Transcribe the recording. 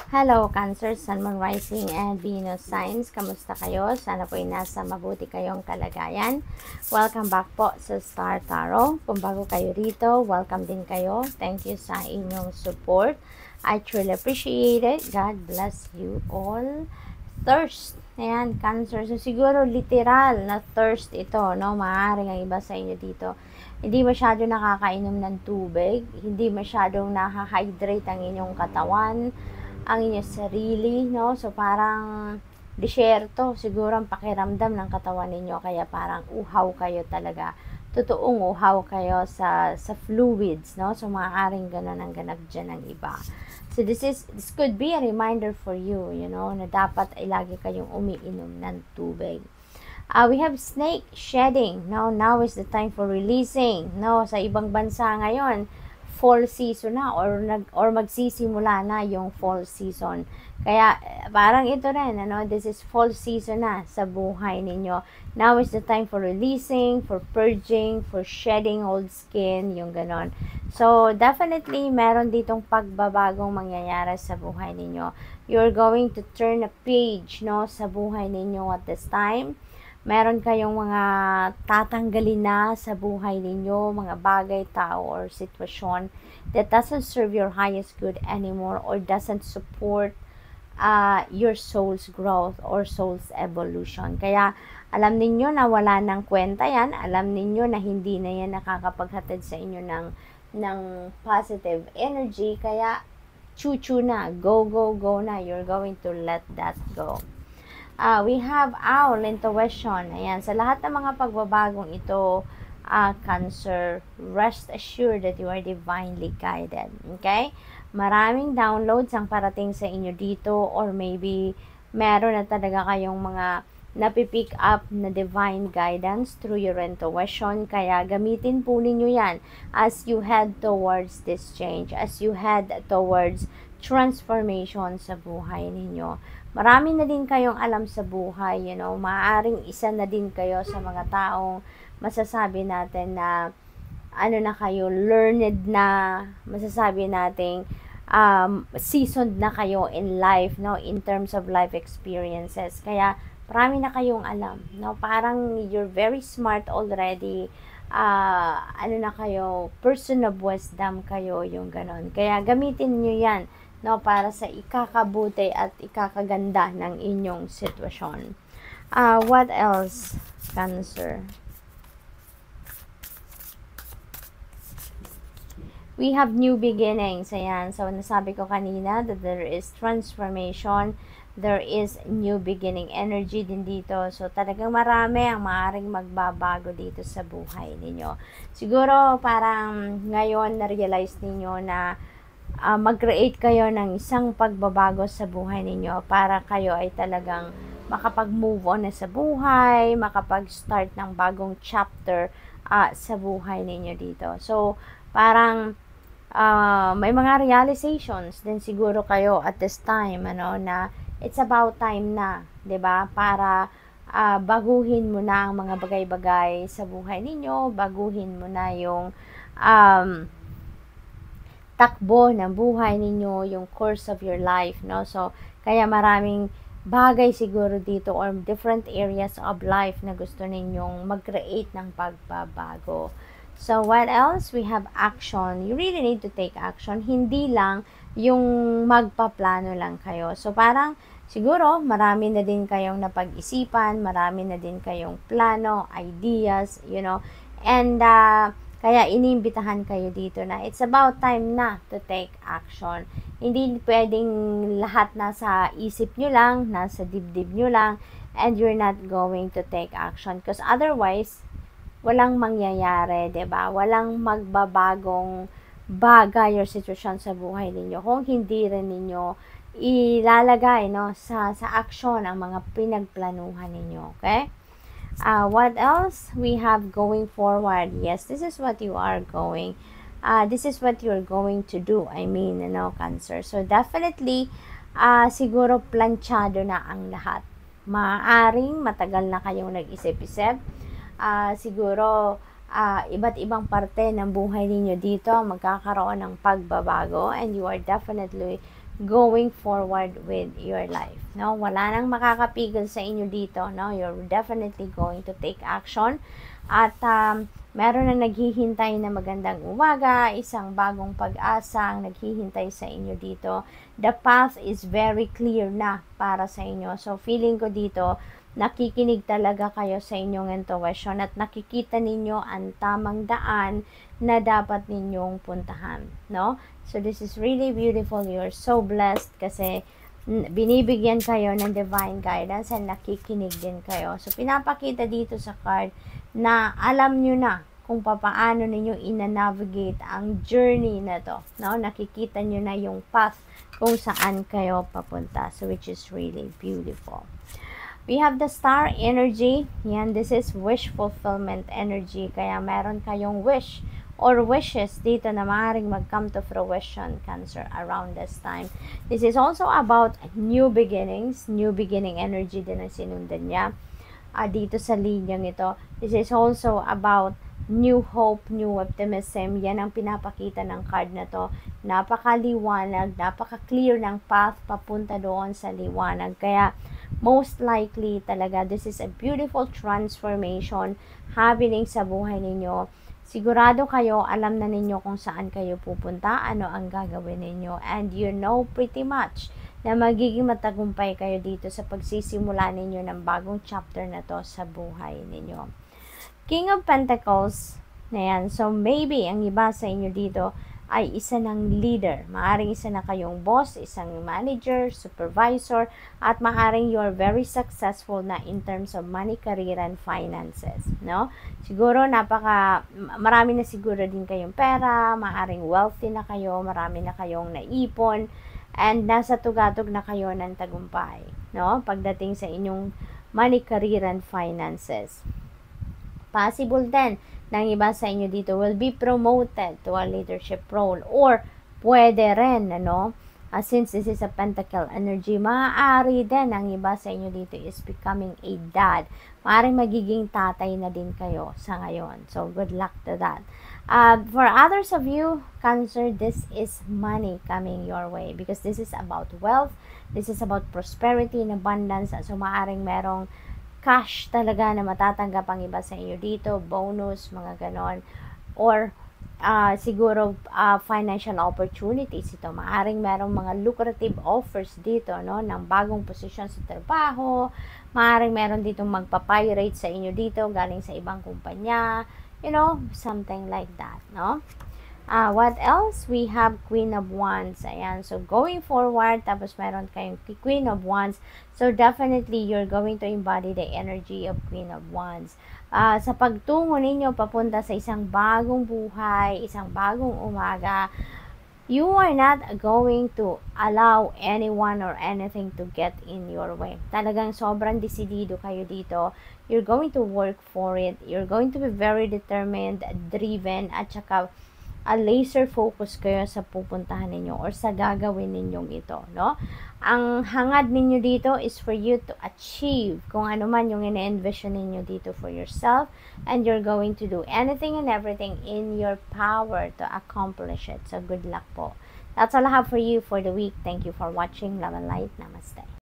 Hello, Cancer, Sun, Moon, Rising, and Venus signs. Kamusta kayo? Sana po ay nasa mabuti kayong kalagayan. Welcome back po sa Star Tarot. Kung bago kayo rito, welcome din kayo. Thank you sa inyong support. I truly appreciate it. God bless you all. Thirst. Ayan, Cancer. So, siguro literal na thirst ito, no? Maaaring ang iba sa inyo dito. Hindi masyado nakakainom ng tubig. Hindi masyadong nakahydrate ang inyong katawan, ang inyong sarili, no? So, parang disyerto, siguro ang pakiramdam ng katawan ninyo, kaya parang uhaw kayo talaga. Totoong uhaw kayo sa fluids, no? So, maaaring ganun ang ganap dyan ng iba. So, this could be a reminder for you, you know, na dapat ay lagi kayong umiinom ng tubig. We have snake shedding, no? Now is the time for releasing, no? Sa ibang bansa ngayon, fall season na or magsisimula na yung fall season. Kaya parang ito rin, ano, this is fall season na sa buhay ninyo. Now is the time for releasing, for purging, for shedding old skin, yung ganon. So definitely meron ditong pagbabagong mangyayari sa buhay ninyo. You're going to turn a page, no, sa buhay ninyo at this time. Meron kayong mga tatanggalin na sa buhay ninyo, mga bagay, tao, or sitwasyon that doesn't serve your highest good anymore or doesn't support your soul's growth or soul's evolution. Kaya alam ninyo na wala nang kwenta yan, alam ninyo na hindi na yan nakakapaghatid sa inyo ng positive energy, kaya chuchu na, go na, you're going to let that go. We have owl intuition. Ayan, sa lahat ng mga pagbabagong ito, Cancer, rest assured that you are divinely guided. Okay? Maraming downloads ang parating sa inyo dito, or maybe meron na talaga kayong mga napipick up na divine guidance through your intuition. Kaya gamitin po ninyo yan as you head towards this change, as you head towards transformation sa buhay ninyo. Marami na din kayong alam sa buhay, you know, maaaring isa na din kayo sa mga taong masasabi natin na ano na kayo, learned na, masasabi nating seasoned na kayo in life, no, in terms of life experiences. Kaya marami na kayong alam, no, parang you're very smart already. Ano na kayo, person of wisdom kayo, yung ganon. Kaya gamitin niyo yan, no, para sa ikakabuti at ikakaganda ng inyong sitwasyon. What else, Cancer? We have new beginnings. Ayan, so nasabi ko kanina that there is transformation, there is new beginning energy din dito. So talagang marami ang maaaring magbabago dito sa buhay ninyo. Siguro parang ngayon na-realize ninyo na mag-create kayo ng isang pagbabago sa buhay ninyo para kayo ay talagang makapag-move on na sa buhay, makapag-start ng bagong chapter sa buhay ninyo dito. So, parang may mga realizations din siguro kayo at this time, ano, na it's about time na, 'di ba? Para baguhin mo na ang mga bagay-bagay sa buhay ninyo, baguhin mo na yung takbo ng buhay ninyo, yung course of your life, no? So, kaya maraming bagay siguro dito or different areas of life na gusto ninyong mag-create ng pagbabago. So, what else? We have action. You really need to take action. Hindi lang yung magpaplano lang kayo. So, parang siguro marami na din kayong napag-isipan, marami na din kayong plano, ideas, you know, and kaya inimbitahan kayo dito na it's about time na to take action. Hindi pwedeng lahat nasa isip nyo lang, nasa dibdib nyo lang, and you're not going to take action. Because otherwise, walang mangyayari, 'di ba? Walang magbabagong bagay or sitwasyon sa buhay ninyo kung hindi rin ninyo ilalagay, no, sa action ang mga pinagplanuhan ninyo. Okay? What else we have going forward? Yes, this is what you are going. This is what you're going to do. I mean, you know, Cancer. So, definitely, siguro planchado na ang lahat. Maaaring matagal na kayong nag-isip-isip. Siguro, iba't ibang parte ng buhay ninyo dito magkakaroon ng pagbabago, and you are definitely going forward with your life, no? Wala nang makakapigil sa inyo dito, no? You're definitely going to take action. At meron na naghihintay na magandang umaga, isang bagong pag-asa ang naghihintay sa inyo dito. The path is very clear na para sa inyo. So, feeling ko dito, nakikinig talaga kayo sa inyong intuition at nakikita ninyo ang tamang daan na dapat ninyong puntahan, no? So, this is really beautiful. You're so blessed kasi binibigyan kayo ng divine guidance and nakikinig din kayo. So, pinapakita dito sa card na alam nyo na kung paano ninyo ina-navigate ang journey na to, no? Nakikita nyo na yung path kung saan kayo papunta. So, which is really beautiful. We have the star energy. Yan, this is wish fulfillment energy. Kaya meron kayong wish or wishes dito na maaaring mag-come to fruition, Cancer, around this time. This is also about new beginnings. New beginning energy din ang sinundan niya dito sa linyang ito. This is also about new hope, new optimism. Yan ang pinapakita ng card na to. Napakaliwanag, napaka-clear ng path papunta doon sa liwanag. Kaya most likely talaga, this is a beautiful transformation happening sa buhay ninyo. Sigurado kayo, alam na ninyo kung saan kayo pupunta, ano ang gagawin ninyo, and you know pretty much na magiging matagumpay kayo dito sa pagsisimula ninyo ng bagong chapter na to sa buhay ninyo. King of Pentacles, na yan. So, maybe ang iba sa inyo dito ay isa ng leader. Maaring isa na kayong boss, isang manager, supervisor, at maaring you're very successful na in terms of money, career, and finances, no? Siguro marami na siguro din kayong pera, maaring wealthy na kayo, marami na kayong naipon, and nasa tugatog na kayo ng tagumpay, no? Pagdating sa inyong money, career, and finances. Possible din ng iba sa inyo dito will be promoted to a leadership role, or pwede rin, ano, since this is a pentacle energy, maaari din ang iba sa inyo dito is becoming a dad. Maaaring magiging tatay na din kayo sa ngayon. So, good luck to that. For others of you, Cancer, this is money coming your way because this is about wealth, this is about prosperity and abundance. So, maaaring merong cash talaga na matatanggap ang iba sa inyo dito, bonus, mga ganon, or siguro financial opportunities ito. Maaring merong mga lucrative offers dito, no, ng bagong posisyon sa trabaho. Maaring meron ditong magpapirate sa inyo dito galing sa ibang kumpanya, you know, something like that, no? What else? We have Queen of Wands. Ayan. So, going forward, tapos meron kayong Queen of Wands. So, definitely, you're going to embody the energy of Queen of Wands. Sa pagtungo ninyo, papunta sa isang bagong buhay, isang bagong umaga, you are not going to allow anyone or anything to get in your way. Talagang sobrang desidido kayo dito. You're going to work for it. You're going to be very determined, driven, at saka laser focus kayo sa pupuntahan ninyo or sa gagawin ninyong ito, no? Ang hangad ninyo dito is for you to achieve kung ano man yung ina-envision ninyo dito for yourself, and you're going to do anything and everything in your power to accomplish it. So, good luck po. That's all I have for you for the week. Thank you for watching. Love and light. Namaste.